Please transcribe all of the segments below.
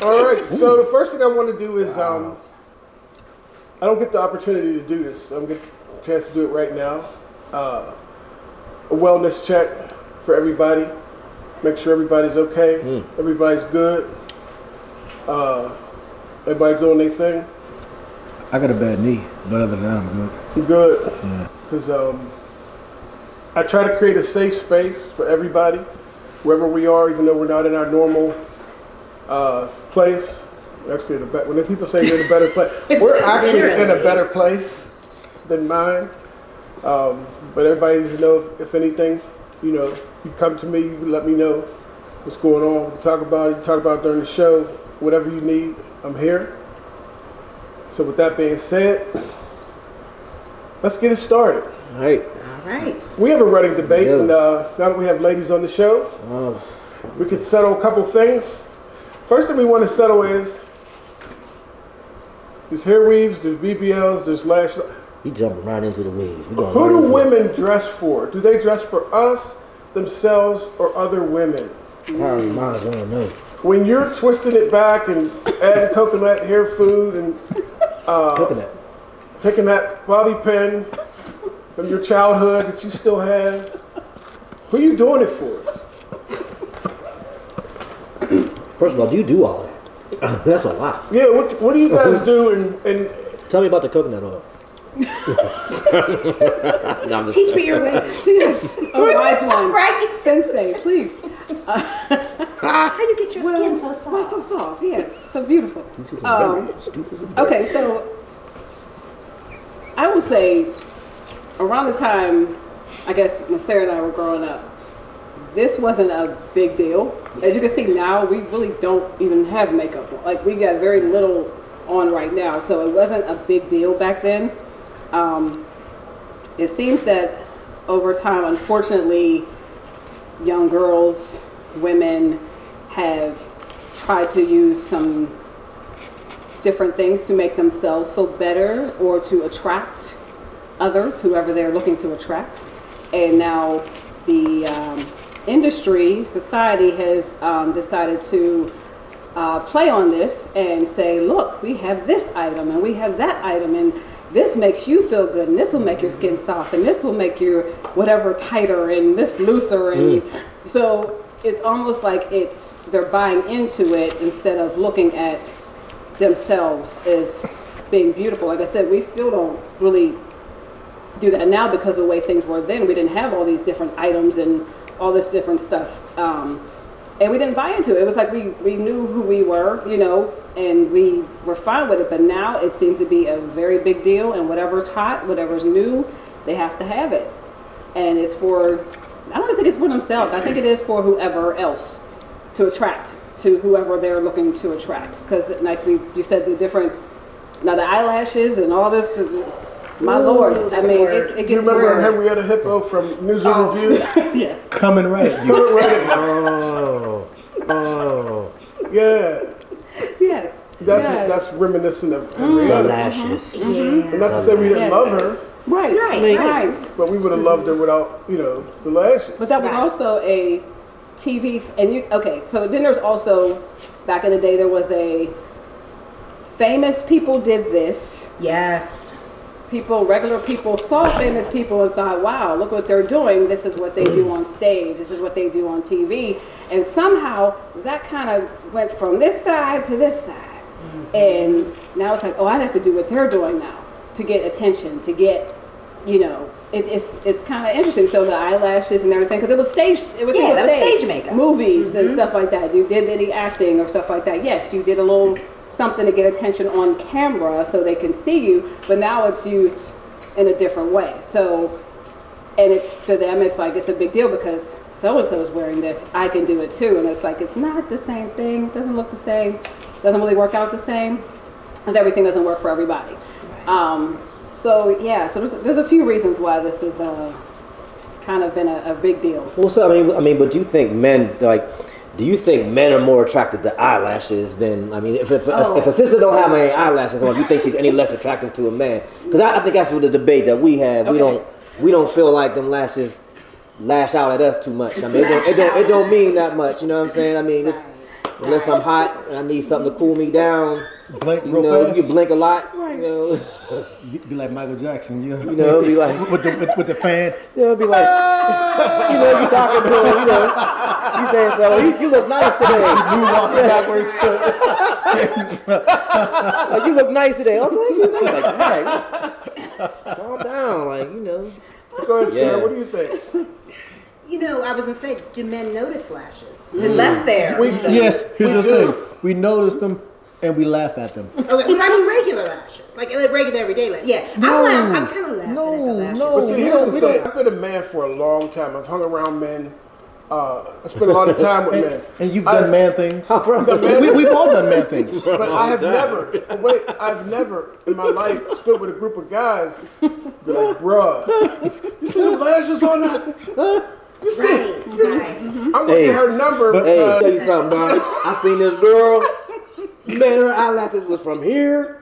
All right. So the first thing I want to do is I don't get the opportunity to do this. I'm gonna get a chance to do it right now. A wellness check for everybody. Make sure everybody's okay. Everybody's good. Everybody doing their thing. I got a bad knee, but other than that, I'm good. I'm good. Because I try to create a safe space for everybody, wherever we are, even though we're not in our normal place. Actually, when people say you're in a better place, we're actually in a better place than mine. But everybody needs to know if anything, you come to me, you let me know what's going on. We can talk about it. You talk about it during the show. Whatever you need, I'm here. So with that being said, let's get it started. All right. We have a running debate, and now that we have ladies on the show, we can settle a couple things. First thing we want to settle is there's hair weaves, there's BBLs, there's lash. You jumping right into the weeds. Who do women dress for? Do they dress for us, themselves, or other women? Probably might as well know. When you're twisting it back and adding coconut hair food and taking that bobby pin from your childhood that you still have, who are you doing it for? First of all, do you do all that? That's a lot. Yeah, what do you guys do? And tell me about the coconut oil. No, teach me your ways. Yes, a wise one. Right? Sensei, please. How do you get your skin so soft? Well, so soft, yes. So beautiful. Okay, so I would say around the time, I guess, when Sarah and I were growing up, this wasn't a big deal. As you can see now, we really don't even have makeup on. Like, we got very little on right now, so it wasn't a big deal back then. It seems that over time, unfortunately, young girls, women have tried to use some different things to make themselves feel better or to attract others, whoever they're looking to attract. And now the industry, society has decided to play on this and say, look, we have this item and we have that item, and this makes you feel good, and this will make your skin soft, and this will make your whatever tighter, and this looser, and so it's almost like they're buying into it instead of looking at themselves as being beautiful. Like I said, we still don't really do that now because of the way things were then. We didn't have all these different items and all this different stuff. And we didn't buy into it. It was like we knew who we were, and we were fine with it. But now it seems to be a very big deal, and whatever's hot, whatever's new, they have to have it. And it's for, I don't think it's for themselves. I think it is for whoever else to attract to whoever they're looking to attract. Because like you said, the different, now the eyelashes and all this, my Lord, I mean, it gets you remember weird. Henrietta Hippo from Newsweek Review? Yes. Coming right at you. Coming right at Oh. Yeah. Yes. That's reminiscent of The Henrietta. lashes. And not to say we didn't love her, Right. but we would have loved her without, the lashes. But that was also a TV, so then there's also, back in the day, there was a famous people did this. Yes. Regular people saw famous people and thought, wow, look what they're doing. This is what they do on stage. This is what they do on TV. And somehow that kind of went from this side to this side. And now it's like, oh, I have to do what they're doing now to get attention, to get, it's kind of interesting. So the eyelashes and everything, because it was stage makeup. Movies and stuff like that. You did any acting or stuff like that. Yes, you did a little something to get attention on camera so they can see you, but now it's used in a different way. So, and it's, for them, it's like, it's a big deal because so-and-so is wearing this, I can do it too. And it's like, it's not the same thing, doesn't look the same, doesn't really work out the same, because everything doesn't work for everybody. So there's a few reasons why this is kind of been a big deal. Well, so I mean, but do you think men are more attracted to eyelashes than, if a sister don't have any eyelashes on, do you think she's any less attractive to a man? Because I think that's what the debate that we have. Okay. We don't feel like them lashes lash out at us too much. I mean, it don't mean that much. You know what I'm saying? I mean, unless I'm hot and I need something to cool me down. Blink You real know, fast. you blink a lot. You know, Be like Michael Jackson, you know, be like, with the fan. you know, be like, you know, you talking to him, you know, you saying so. You look nice today. Moonwalking backwards. Like, you look nice today. Oh, thank you. Like, hey, calm down. Like, you know. Go ahead, Sarah. Yeah. What do you think? You know, I was gonna say, do men notice lashes? Unless they're Yes, here's the thing. We notice them and we laugh at them. okay, but I mean regular lashes, like regular everyday lashes. Yeah, I'm kind of laughing at the lashes. But see, here's the thing. I've been a man for a long time. I've hung around men. I spent a lot of time with men. And you've done man things. I've done man We've all done man things. But I have never, I've never in my life stood with a group of guys, be like, bruh, you see the lashes on that? You see? Right. I'm gonna get her number. Hey, tell you something, bro. I seen this girl. Man, her eyelashes was from here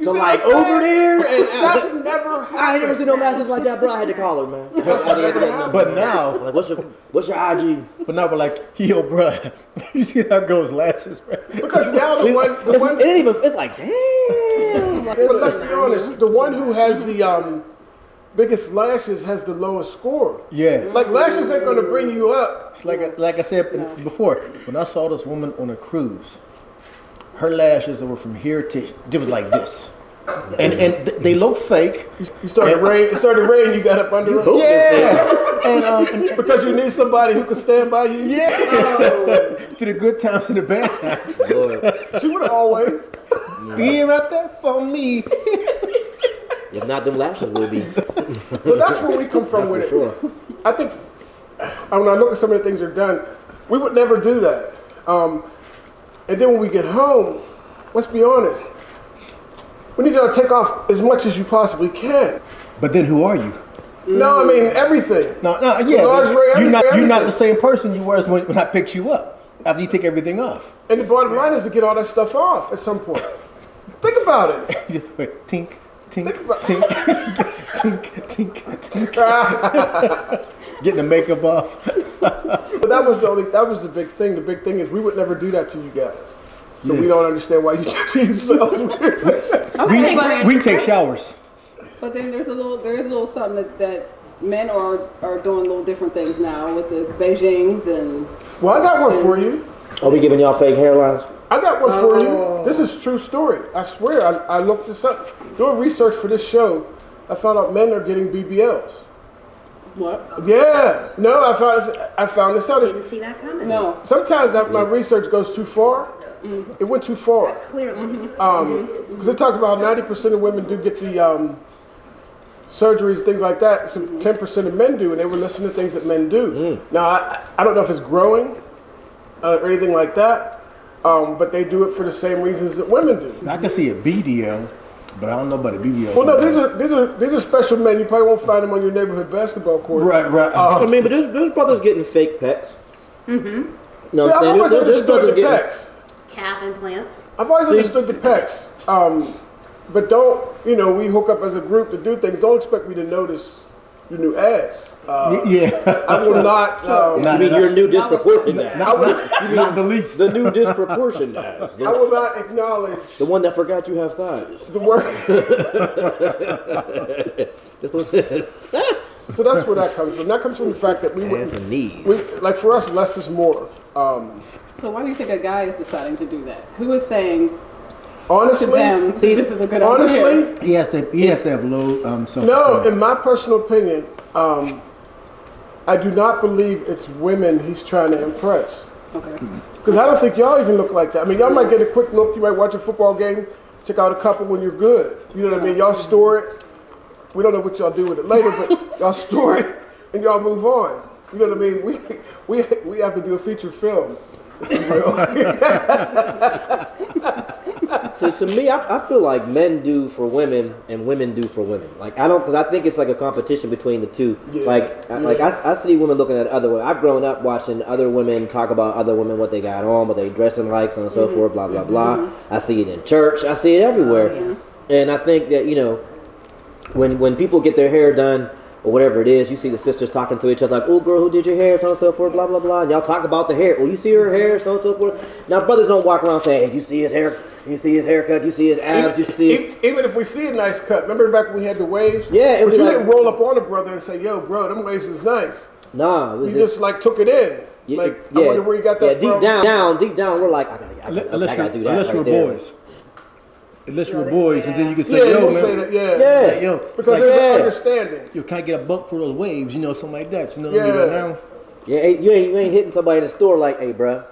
to like over there, and That's never happened. I ain't never seen no lashes like that, bro. I had to call her, man. I had to get that. But now, Like, what's your IG? we're like, yo, bruh, you see how girls' lashes, right? Because now the one, It ain't even. It's like, damn. Like, but let's be honest, the one who has the biggest lashes has the lowest score. Yeah. Like lashes ain't gonna bring you up. It's like I said before, when I saw this woman on a cruise, her lashes were from here to it was like this, and they look fake. You started rain. It started rain. You got up under them. Yeah, and Because you need somebody who can stand by you. yeah, through the good times and the bad times. She would always. Be right there for me. If not, them lashes will be. So that's where we come from with it. Sure. I think when I look at some of the things that are done, we would never do that. And then when we get home, let's be honest, we need y'all to take off as much as you possibly can. But then who are you? No, I mean everything. No, yeah. Lingerie, You're not everything. the same person you were as when I picked you up. After you take everything off. And the bottom line is to get all that stuff off at some point. Think about it. Wait, tink, tink, Think about- tink, tink, tink, tink. Getting the makeup off. So that was the big thing. The big thing is we would never do that to you guys. So we don't understand why you do yourselves. We take showers. But then there is a little something that men are doing little different things now with the Beijings and. Well, I got one for you. Are we giving y'all fake hairlines? I got one for you. This is true story. I swear. I looked this up. Doing research for this show, I found out men are getting BBLs. What? Yeah. No, I found this out. Didn't see that coming. No. Sometimes my research goes too far. It went too far. Clearly. Because they talk about 90% of women do get the surgeries, things like that. Some 10% of men do, and they were listening to things that men do. Now, I don't know if it's growing or anything like that, but they do it for the same reasons that women do. I can see a BDL, but I don't know about a BBL. Well, no, these are special men. You probably won't find them on your neighborhood basketball court. Right. I mean, but there's brothers getting fake pecs. Mm-hmm. No, See, I've always there's understood brothers the getting. pecs. Calf implants. I've always understood the pecs. But don't, we hook up as a group to do things. Don't expect me to notice your new ass. Yeah. I will not. I mean, your new disproportion ass. Not the least. The new disproportion ass. I will not acknowledge The one that forgot you have thighs. the word. So that's where that comes from. That comes from the fact that we Ass and knees. like for us, less is more. So why do you think a guy is deciding to do that? Who is saying to Honestly, them, See, this is a good idea? honestly, He has to have low self-esteem. no. In my personal opinion, I do not believe it's women he's trying to impress. Okay. Because I don't think y'all even look like that. I mean, y'all might get a quick look. You might watch a football game, check out a couple when you're good. You know what I mean? Y'all store it. We don't know what y'all do with it later, but y'all store it and y'all move on. You know what I mean? We have to do a feature film. If you will. So to me, I feel like men do for women and women do for women. Like because I think it's like a competition between the two. Yeah. I see women looking at other women. I've grown up watching other women talk about other women, what they got on, what they dressing like, so on and so forth, blah blah blah. I see it in church. I see it everywhere. And I think that when people get their hair done, or whatever it is, you see the sisters talking to each other like, oh girl, who did your hair, so and so forth, blah blah blah, and y'all talk about the hair. Oh, you see her hair, so and so forth. Now brothers don't walk around saying, hey, you see his hair, you see his haircut, you see his abs, you see even if we see a nice cut. Remember back when we had the waves? Yeah, it but was you like- didn't roll up on a brother and say, yo bro, them waves is nice. Nah, it was You just like took it in. I wonder where you got that deep from. deep down, we're like, I gotta do that. Unless right we're there. boys. Unless we're boys, and then you can say, Yeah, yo, you'll say man. that, yeah. Yeah. Like, yo, Because like, there's yeah. an understanding. yo, can I get a buck for those waves? You know, something like that. You know what I mean? Yeah. Right now. Yeah, you ain't hitting somebody in the store like, hey, bruh,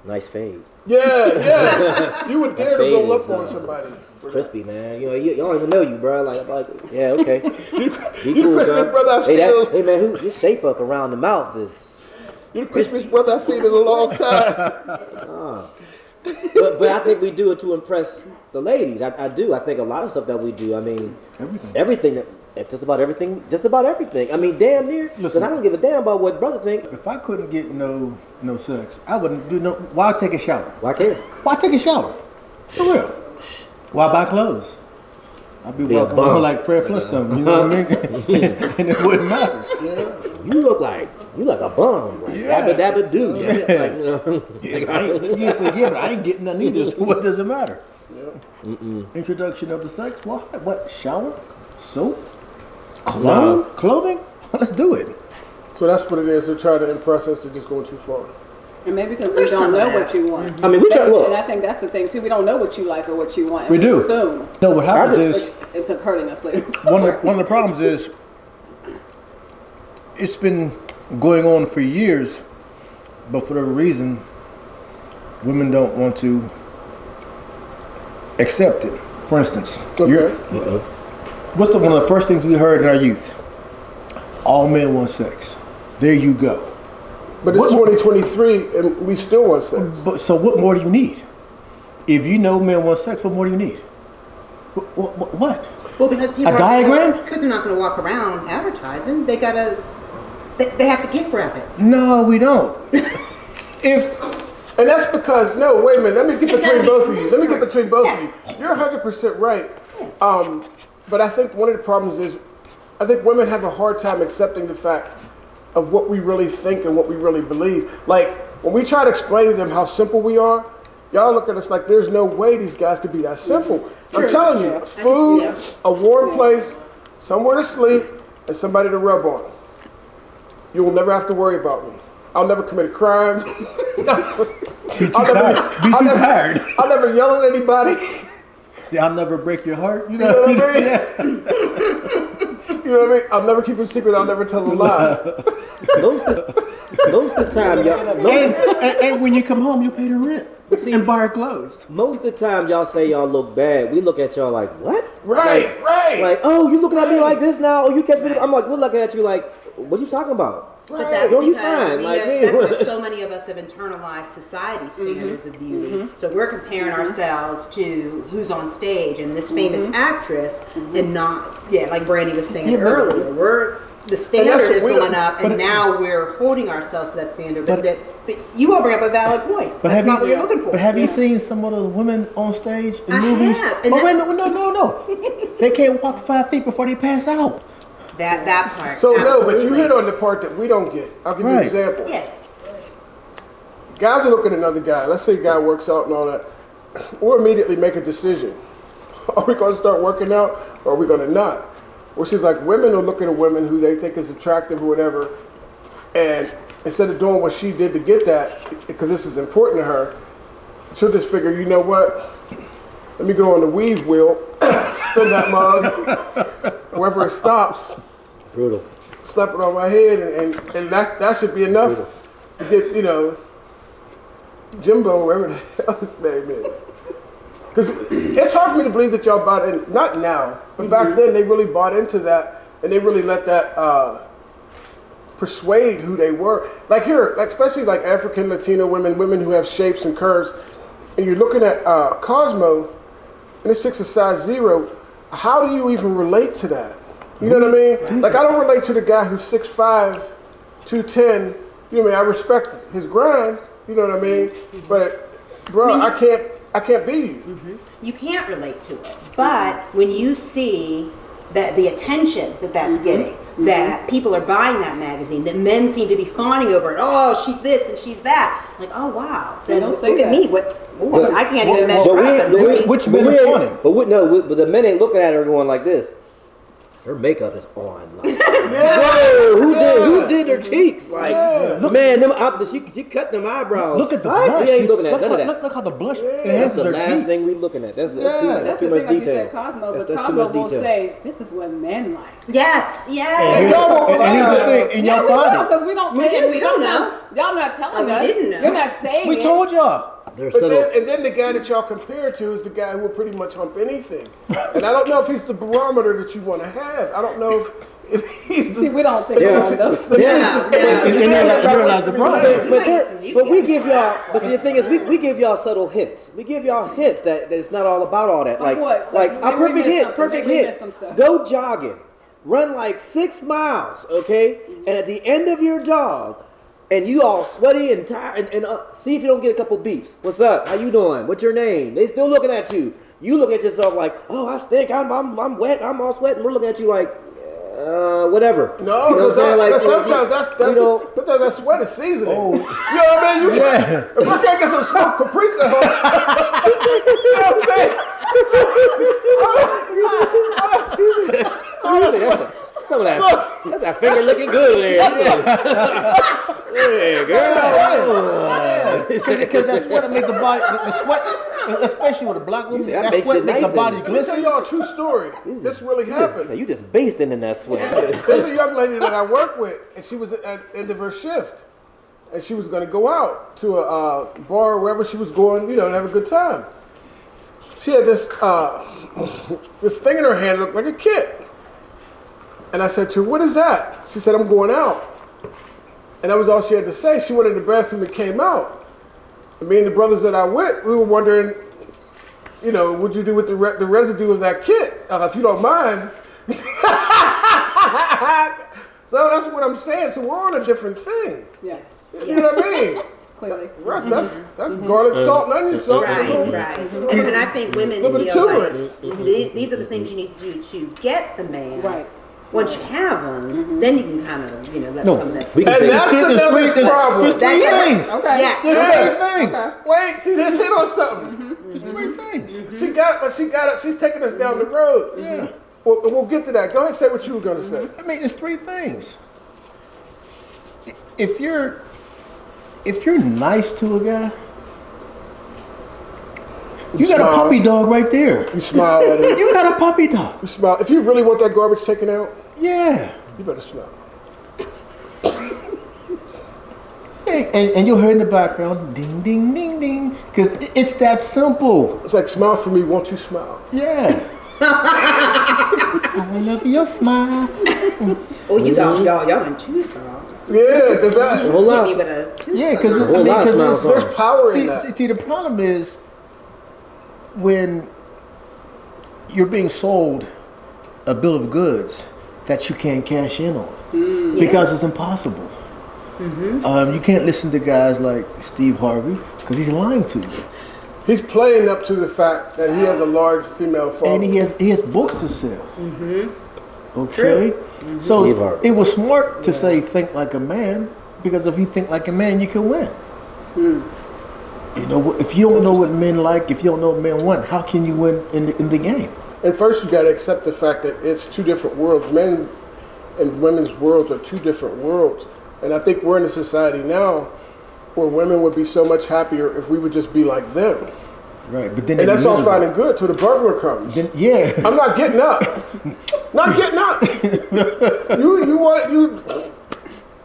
nice fade. Yeah. You would dare to fade roll is, up on somebody. for that. Crispy, man. You know, you don't even know you, bro. Like, yeah, okay. Be You cool, crispy son. brother I've Hey, seen. hey, man, this shape up around the mouth is. You're the crispiest brother I've seen in a long time. But I think we do it to impress the ladies. I do. I think a lot of stuff that we do. I mean, everything that just about everything. I mean, damn near. Because I don't give a damn about what brother think. If I couldn't get no sex, I wouldn't do no. Why take a shower? Why can't? Why take a shower? For real. Why buy clothes? I'd be Be a walking bum. around like Fred Flintstone. You know what I mean? And it wouldn't matter. You look like a bum. Like, Yeah. dabba do. Yeah. Like, you know. Yeah, but I ain't getting none either. So what does it matter? Introduction of the sex. What? Shower? Soap? Cologne? Clothing? Let's do it. So that's what it is. They're trying to impress us. They're just going too far. And maybe because we There's don't some of know that. what you want. I mean, we try. Look, And I think that's the thing too. We don't know what you like or what you want. And We do. assume. No, what happens is Which ends up hurting us later. one of the problems is it's been going on for years, but for whatever reason, women don't want to accept it. For instance, Okay. what's one of the first things we heard in our youth? All men want sex. There you go. But it's 2023 and we still want sex. But so what more do you need? If you know men want sex, what more do you need? What? Well, because people A diagram? Because they're not going to walk around advertising. They gotta. They have to gift wrap it. No, we don't. If And that's because, no, wait a minute. Let me get And between that both of makes you. Let me sense. get between both of Yes. you. You're 100% right. But I think one of the problems is I think women have a hard time accepting the fact of what we really think and what we really believe. Like, when we try to explain to them how simple we are, y'all look at us like there's no way these guys could be that simple. I'm telling you, food, Yeah. a warm place, somewhere to sleep, and somebody to rub on. You will never have to worry about me. I'll never commit a crime. be too tired. I'll never yell at anybody. I'll never break your heart. You You know what I mean? Yeah. You know what I mean? I'll never keep a secret. I'll never tell a lie. most of the time, y'all. And when you come home, you pay the rent and buy our clothes. Most of the time, y'all say y'all look bad. We look at y'all like, what? Right, right. Like, oh, you looking at me like this now? Oh, you catch me? I'm like, we're looking at you like, what you talking about? But that's Girl, you because fine. we Like, have, hey, that's because so many of us have internalized society standards of beauty. So we're comparing ourselves to who's on stage and this famous actress, and not like Brandy was saying earlier. We're the standard what is we going don't- up, and now we're holding ourselves to that standard. But you all bring up a valid point. That's not what you're looking for. But have you seen some of those women on stage in I movies? have, But and wait a that's- minute, no. They can't walk 5 feet before they pass out. that part? So no, but you absolutely. hit on the part that we don't get. I'll give you an Right. example. Yeah. Guys will look at another guy. Let's say a guy works out and all that. We'll immediately make a decision. Are we going to start working out or are we going to not? Which is like women will look at a woman who they think is attractive or whatever, and instead of doing what she did to get that, because this is important to her, she'll just figure, you know what? Let me go on the weave wheel, spin that mug, wherever it stops, brutal. slap it on my head, and that should be enough to get, Jimbo, whatever the hell his name is. Because it's hard for me to believe that y'all bought in, not now, but back then they really bought into that, and they really let that persuade who they were. Like here, like especially like African, Latino women who have shapes and curves, and you're looking at Cosmo, and it's 6 a size 0. How do you even relate to that? You know what I mean? Like I don't relate to the guy who's 6'5", 210. You know what I mean? I respect his grind. You know what I mean? But bro, I can't be you. You can't relate to it. But when you see that the attention that's getting, that people are buying that magazine, that men seem to be fawning over it. Oh, she's this and she's that. Like, oh wow. Then don't look say at that. me. I can't even measure up. Which men are fawning? But the men ain't looking at her going like this. Her makeup is on. Like, Yeah. who did her cheeks? Like, man, she cut them eyebrows. Look at the What? blush. We ain't looking at none of that. Look how the blush That's enhances the her last cheeks. thing we looking at. That's That's too the much thing, like you detail. said, Cosmo, but That's too Cosmo much will detail. say, this is what men like. Yes, And yes. here's the thing, in your body. Because we don't We don't know. sometimes Y'all not telling We us. didn't know. You're not saying We it. told y'all. They're But subtle. then the guy that y'all compare to is the guy who will pretty much hump anything. And I don't know if he's the barometer that you want to have. I don't know if he's See, the... we don't think Yeah. about those. Yeah, And you realize the problem. But we give y'all. But see, the thing is, we give y'all subtle hints. We give y'all hints that it's not all about all that. Like what? Like Like, a maybe we perfect missed hint. something. Perfect Maybe we hint. missed some stuff. Go jogging, run like 6 miles, okay? And at the end of your jog, and you all sweaty and tired, and see if you don't get a couple beeps. What's up? How you doing? What's your name? They still looking at you. You look at yourself like, oh, I stink. I'm wet. I'm all sweat. And we're looking at you like, whatever. No, You know what I'm saying? because sometimes you know, that's that sweat is seasoning. Oh. You know what I mean? You can't, if I can't get some smoked paprika, you know what I'm saying? some of that's that finger looking good there. Yeah, girl. Because that sweat make the body, the sweat, especially with a black woman, That that makes sweat it make nice the body and- Let me tell glisten. y'all a true story. This really happened. You just basting in that sweat. There's a young lady that I work with, and she was at the end of her shift, and she was going to go out to a bar, wherever she was going, you know, and have a good time. She had this this thing in her hand, looked like a kit. And I said to her, "What is that?" She said, "I'm going out." And that was all she had to say. She went in the bathroom and came out. And me and the brothers that I went, we were wondering, you know, what'd you do with the residue of that kit? If you don't mind. So that's what I'm saying. So we're on a different thing. Yes, You know what I mean? clearly. Russ, that's garlic, salt, and onion salt. Right. And I think women Little bit feel to like these are the things you need to do to get the man. Right. Once you have them, then you can kind of, let No. some of that We can stuff. And say- that's There's another three problem. things. Okay. Yes. There's Yeah. three things. Wait, see, let's hit on something. There's three things. She got it. She's taking us down the road. Yeah. Well, we'll get to that. Go ahead and say what you were going to say. I mean, it's three things. If you're nice to a guy, you got a smile. puppy dog right there. You smile at him. You got a puppy dog. You smile. If you really want that garbage taken out, Yeah. you better smile. And you'll hear in the background, ding, ding, ding, ding. Because it's that simple. It's like, smile for me, won't you smile? Yeah. I love your smile. Oh, y'all in two songs. Yeah, because that, Whole lot. Hit me with a two Yeah, because song. Whole lot of smiles on. there's power in that. see, the problem is when you're being sold a bill of goods that you can't cash in on because it's impossible. You can't listen to guys like Steve Harvey because he's lying to you, He's playing up to the fact that he has a large female following. and he has books to sell. Okay, Steve so Harvey. it was smart to say think like a man because if you think like a man, you can win. You know, if you don't know what men like, if you don't know what men want, how can you win in the game? And first, you got to accept the fact that it's two different worlds. Men and women's worlds are two different worlds. And I think we're in a society now where women would be so much happier if we would just be like them. Right, but then And they're that's all miserable. fine and good till the burglar comes. Then, yeah. I'm not getting up. Not getting up. You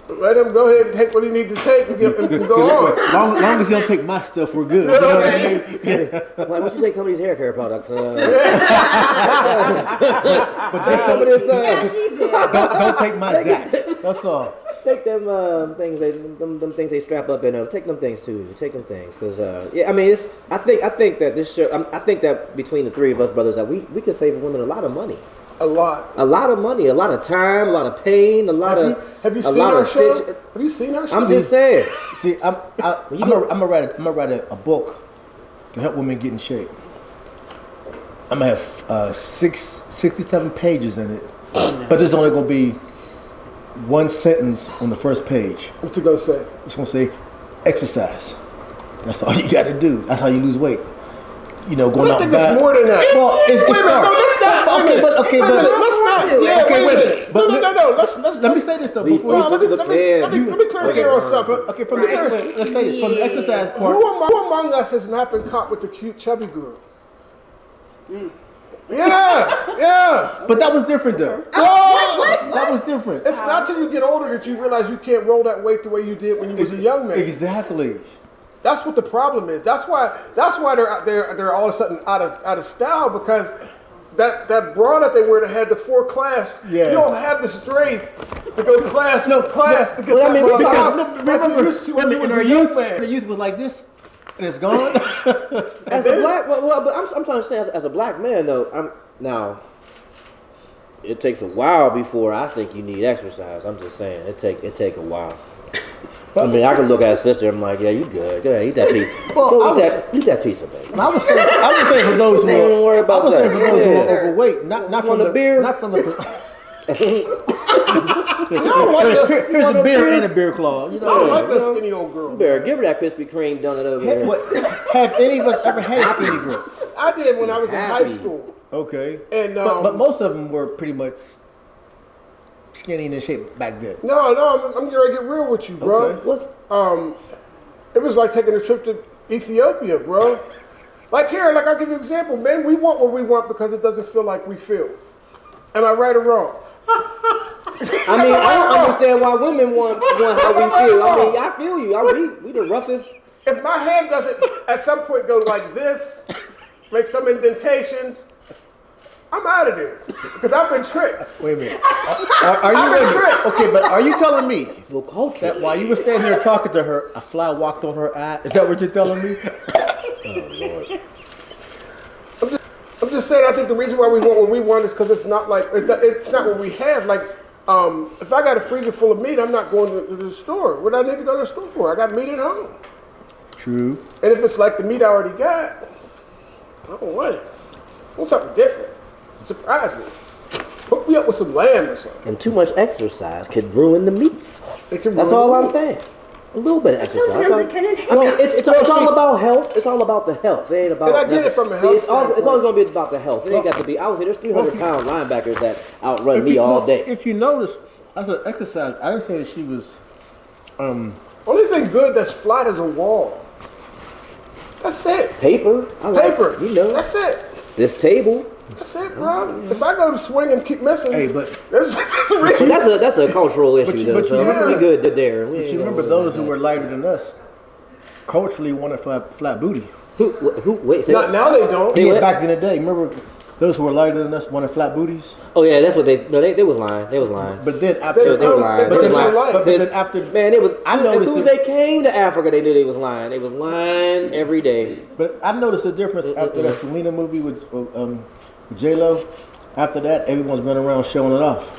let him go ahead and take what he needs to take and go on. Long as you don't take my stuff, we're good. You know what I mean? Yeah. Why don't you take some of these hair care products? But take Some of this, don't take my dash. That's all. take them things them things they strap up in. Take them things too. Take them things because yeah, I mean, it's. I think that this show. I think that between the three of us brothers, that we could save women a lot of money. A lot. A lot of money, a lot of time, a lot of pain, a lot Have you a seen lot our of show? stitch. Have you seen our show? I'm just saying. See, I'm gonna write a book to help women get in shape. I'm gonna have 67 pages in it, but there's only gonna be one sentence on the first page. What's it gonna say? It's gonna say exercise. That's all you got to do. That's how you lose weight. You know, going I out think back. it's more than that. Well, it's Wait a minute, no, let's not. Okay, but Wait a minute, let's not. Yeah, Okay, wait a wait a minute. minute. No. Let me say this though. We- Before No, let me Depends. clear the air on something. okay, from the let's say this from the exercise part. Who among us has not been caught with the cute chubby girl? Yeah. But that was different though. No, That was different. it's not till you get older that you realize you can't roll that weight the way you did when you was a young man. Exactly. That's what the problem is. That's why they're all of a sudden out of style, because that bra that they wear that had the 4 clasps, Yeah. you don't have the strength to go class to get well, I that mean, bra because- out No, like remember, you used to when you was our a young youth, man. the youth was like this, and it's gone. As a black, well, but I'm trying to understand. As a black man, though, now. It takes a while before I think you need exercise. I'm just saying, it take a while. I mean, I can look at a sister. I'm like, yeah, you good. Go ahead, eat that piece. Well, Go I eat that pizza, baby. I was saying for those who Don't worry are, about I was saying for that. those who Yeah. are overweight, not from Want a the beer? not from the. don't like Here's a beer and a beer claw. You I don't know. like that skinny old girl. Bear, give her that Krispy Kreme donut over there. Have any of us ever had a skinny girl? I did when I was in high Happy. school. Okay. And, but most of them were pretty much skinny and in shape back then. No, I'm gonna get real with you, bro. Okay. What's It was like taking a trip to Ethiopia, bro. Like here, like I'll give you an example, man. We want what we want because it doesn't feel like we feel. Am I right or wrong? I mean, I don't understand why women want how we feel. I mean, I feel you. We the roughest. If my hand doesn't at some point go like this, make some indentations, I'm out of there because I've been tricked. Wait a minute. Are you I'm a trick. okay? But are you telling me Well, culture. that while you were standing there talking to her, a fly walked on her eye? Is that what you're telling me? I'm just saying. I think the reason why we want what we want is because it's not like it's not what we have. Like, if I got a freezer full of meat, I'm not going to the store. What do I need to go to the store for? I got meat at home. True. And if it's like the meat I already got, I don't want it. I want something different. Surprise me. Hook me up with some lamb or something. And too much exercise could ruin the meat. It can That's ruin all the I'm meat. saying. A little bit of exercise. Sometimes it can enhance. I mean, it's all about health. It's all about the health. It ain't about. And I get it from a See, health it's always standpoint. going to be about the health. It ain't got to be. I would say there's 300-pound linebackers that outrun me all day. If you notice, I said exercise. I didn't say that she was. Only thing good that's flat is a wall. That's it. Paper. I like, Paper. You know. That's it. This table. That's it, bro. If I go to swing and keep missing, Hey, but that's a But reason. that's a cultural issue, you- though. but you So remember- we good there. We you ain't remember gonna- those who were lighter than us, culturally wanted flat booty. Who? Wait. Say Not now they don't. See Yeah, what? back in the day, remember those who were lighter than us wanted flat booties. Oh yeah, that's what they. No, they was lying. They was lying. But then They after, They were lying. They They was come lying. to life. but Since- then after, Man, it was. I As noticed soon as it- they came to Africa, they knew they was lying. They was lying every day. but I noticed a difference after that Selena movie with J Lo. After that, everyone's been around showing it off.